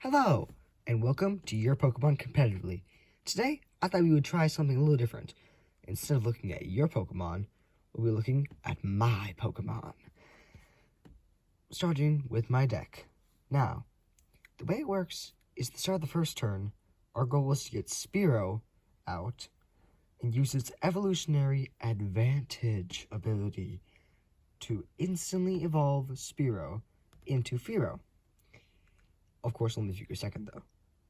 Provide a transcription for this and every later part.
Hello, and welcome to Your Pokemon Competitively. Today, I thought we would try something a little different. Instead of looking at your Pokemon, we'll be looking at my Pokemon. Starting with my deck. Now, the way it works is at the start of the first turn, our goal is to get Spearow out and use its evolutionary advantage ability to instantly evolve Spearow into Fearow. Of course, only if you go second, though.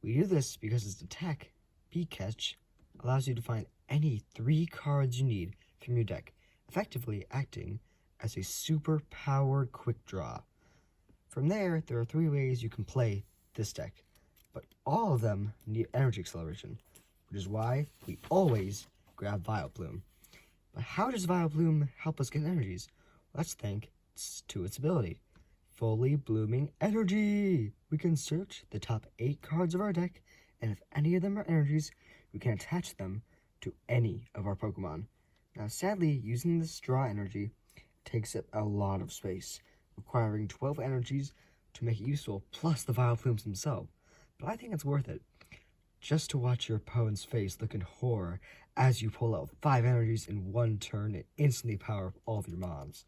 We do this because its attack, B-Catch, allows you to find any 3 cards you need from your deck, effectively acting as a super-powered quick draw. From there are 3 ways you can play this deck, but all of them need energy acceleration, which is why we always grab Vileplume. But how does Vileplume help us get energies? Let's thank to its ability. Fully blooming energy! We can search the top 8 cards of our deck, and if any of them are energies, we can attach them to any of our Pokemon. Now, sadly, using this draw energy takes up a lot of space, requiring 12 energies to make it useful, plus the Vileplumes themselves. But I think it's worth it, just to watch your opponent's face look in horror as you pull out 5 energies in one turn and instantly power up all of your mobs.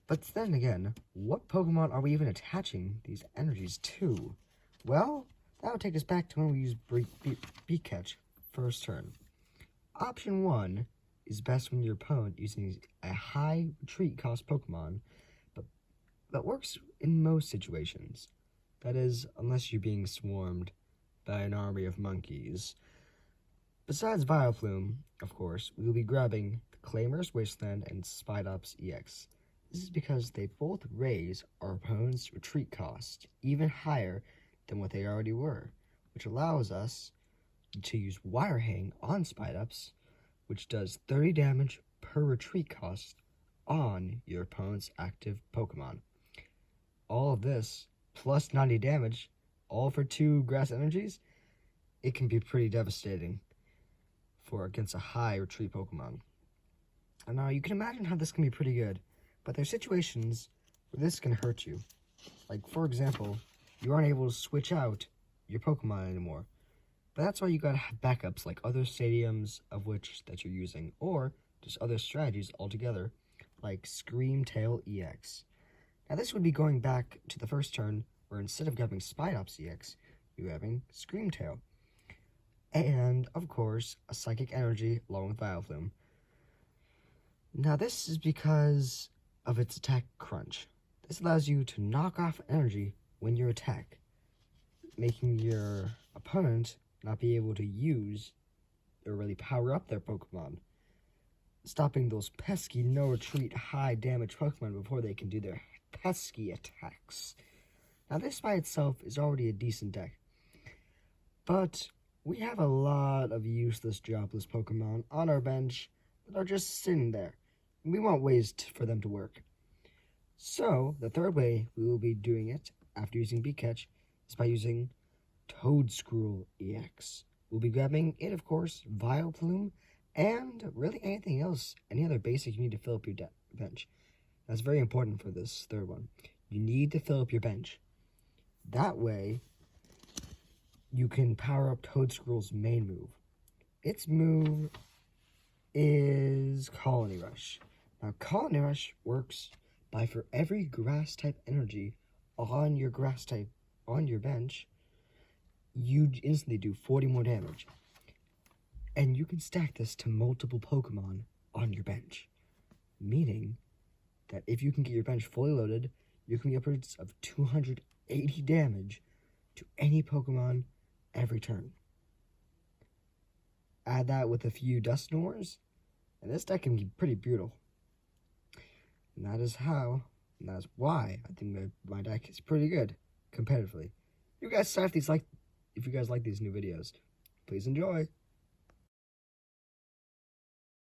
But then again, what Pokemon are we even attaching these energies to? Well, that would take us back to when we used B-Catch first turn. Option 1 is best when your opponent using a high retreat cost Pokemon, but that works in most situations. That is, unless you're being swarmed by an army of monkeys. Besides Vileplume, of course, we will be grabbing the Claimer's Wasteland and Spidops EX. This is because they both raise our opponent's retreat cost even higher than what they already were, which allows us to use Wire Hang on Spidops, which does 30 damage per retreat cost on your opponent's active Pokemon. All of this, plus 90 damage, all for 2 grass energies, it can be pretty devastating against a high retreat Pokemon. And now you can imagine how this can be pretty good. But there are situations where this can hurt you. Like, for example, you aren't able to switch out your Pokemon anymore. But that's why you gotta have backups, like other stadiums of which that you're using, or just other strategies altogether, like Screamtail EX. Now this would be going back to the first turn, where instead of grabbing Spidops EX, you're grabbing Screamtail. And, of course, a Psychic Energy along with Vileplume. Now this is because of its attack crunch. This allows you to knock off energy when you attack, making your opponent not be able to use or really power up their Pokemon, stopping those pesky no-retreat high-damage Pokemon before they can do their pesky attacks. Now this by itself is already a decent deck, but we have a lot of useless, jobless Pokemon on our bench that are just sitting there. We want ways for them to work. So, the third way we will be doing it, after using B-Catch, is by using Toedscruel EX. We'll be grabbing it, of course, Vileplume, and really anything else, any other basic you need to fill up your bench. That's very important for this third one. You need to fill up your bench. That way, you can power up Toedscruel's main move. Its move is Colony Rush. Now, Colony Rush works by for every grass-type energy on your bench, you instantly do 40 more damage. And you can stack this to multiple Pokemon on your bench, meaning that if you can get your bench fully loaded, you can be upwards of 280 damage to any Pokemon every turn. Add that with a few Dusknoirs, and this deck can be pretty brutal. And that is why I think that my deck is pretty good, competitively. You guys decide if you guys like these new videos. Please enjoy.